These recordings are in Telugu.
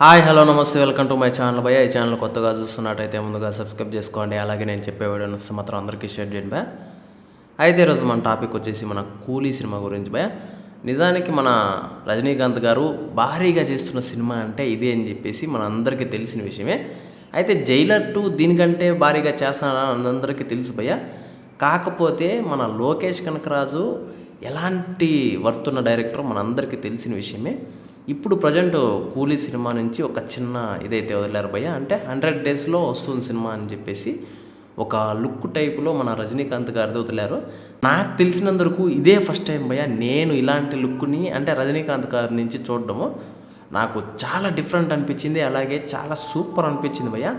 హాయ్ హలో నమస్తే వెల్కమ్ టు మై ఛానల్ భయ్య. ఈ ఛానల్ కొత్తగా చూస్తున్నట్టయితే ముందుగా సబ్స్క్రైబ్ చేసుకోండి. అలాగే నేను చెప్పే వీడియోని వస్తే మాత్రం అందరికీ షేర్ చేయండి భయ్య. అయితే ఈరోజు మన టాపిక్ వచ్చేసి మన కూలీ సినిమా గురించి భయ్య. నిజానికి మన రజనీకాంత్ గారు భారీగా చేస్తున్న సినిమా అంటే ఇదే అని చెప్పేసి మన అందరికీ తెలిసిన విషయమే. అయితే జైలర్ 2 దీనికంటే భారీగా చేస్తానని అందరికీ తెలుసు భయ్య. కాకపోతే మన లోకేష్ కనకరాజు ఎలాంటి వర్తున్న డైరెక్టర్ మన అందరికీ తెలిసిన విషయమే. ఇప్పుడు ప్రజెంట్ కూలీ సినిమా నుంచి ఒక చిన్న ఇదైతే వదిలేరు భయ్య. అంటే 100 డేస్లో వస్తుంది సినిమా అని చెప్పేసి ఒక లుక్ టైపులో మన రజనీకాంత్ గారిది వదిలేరు. నాకు తెలిసినందుకు ఇదే ఫస్ట్ టైం భయ్య నేను ఇలాంటి లుక్ని అంటే రజనీకాంత్ గారి నుంచి చూడడము నాకు చాలా డిఫరెంట్ అనిపించింది. అలాగే చాలా సూపర్ అనిపించింది భయ్య.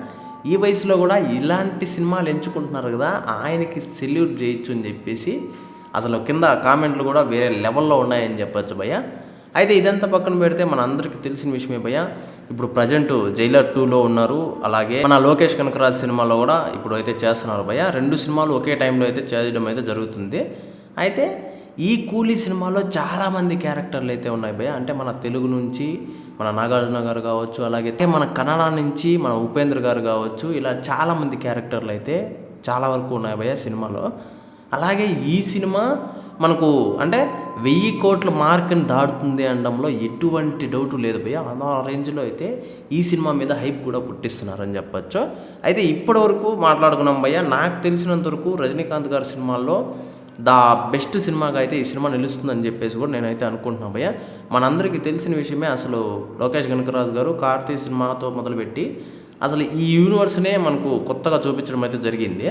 ఈ వయసులో కూడా ఇలాంటి సినిమాలు ఎంచుకుంటున్నారు కదా, ఆయనకి సెల్యూట్ చేయొచ్చు అని చెప్పేసి అసలు కింద కామెంట్లు కూడా వేరే లెవెల్లో ఉన్నాయని చెప్పొచ్చు భయ్య. అయితే ఇదంతా పక్కన పెడితే మన అందరికీ తెలిసిన విషయమే భయ్య. ఇప్పుడు ప్రజెంట్ జైలర్ 2లో ఉన్నారు. అలాగే మన లోకేష్ కనకరాజ్ సినిమాలో కూడా ఇప్పుడు అయితే చేస్తున్నారు భయ్య. 2 సినిమాలు ఒకే టైంలో అయితే చేయడం అయితే జరుగుతుంది. అయితే ఈ కూలీ సినిమాలో చాలామంది క్యారెక్టర్లు అయితే ఉన్నాయి భయ్య. అంటే మన తెలుగు నుంచి మన నాగార్జున గారు కావచ్చు, అలాగే మన కన్నడ నుంచి మన ఉపేంద్ర గారు కావచ్చు, ఇలా చాలామంది క్యారెక్టర్లు అయితే చాలా వరకు ఉన్నాయి భయ్య సినిమాలో. అలాగే ఈ సినిమా మనకు అంటే 1000 కోట్ల మార్క్ని దాటుతుంది అనడంలో ఎటువంటి డౌట్ లేదు భయ్య. ఆ రేంజ్లో అయితే ఈ సినిమా మీద హైప్ కూడా పుట్టిస్తున్నారని చెప్పొచ్చు. అయితే ఇప్పటివరకు మాట్లాడుకున్నాం భయ్య. నాకు తెలిసినంత వరకు రజనీకాంత్ గారి సినిమాల్లో బెస్ట్ సినిమాగా అయితే ఈ సినిమా నిలుస్తుందని చెప్పేసి కూడా నేనైతే అనుకుంటున్నాను భయ్య. మనందరికీ తెలిసిన విషయమే, అసలు లోకేష్ కనకరాజు గారు కార్తీక్ సినిమాతో మొదలుపెట్టి అసలు ఈ యూనివర్స్నే మనకు కొత్తగా చూపించడం అయితే జరిగింది.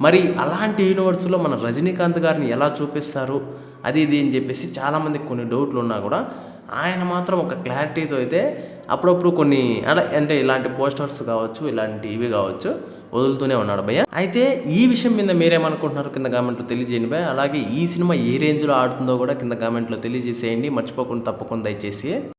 మరి అలాంటి యూనివర్స్లో మన రజనీకాంత్ గారిని ఎలా చూపిస్తారు అది ఇది అని చెప్పేసి చాలామందికి కొన్ని డౌట్లు ఉన్నా కూడా ఆయన మాత్రం ఒక క్లారిటీతో అయితే అప్పుడప్పుడు కొన్ని అంటే ఇలాంటి పోస్టర్స్ కావచ్చు, ఇలాంటి ఇవి కావచ్చు వదులుతూనే ఉన్నాడు భయ్య. అయితే ఈ విషయం మీద మీరేమనుకుంటున్నారు కింద కామెంట్లో తెలియజేయండి భయ్య. అలాగే ఈ సినిమా ఏ రేంజ్లో ఆడుతుందో కూడా కింద కామెంట్లో తెలియజేసేయండి. మర్చిపోకుండా తప్పకుండా దయచేసి.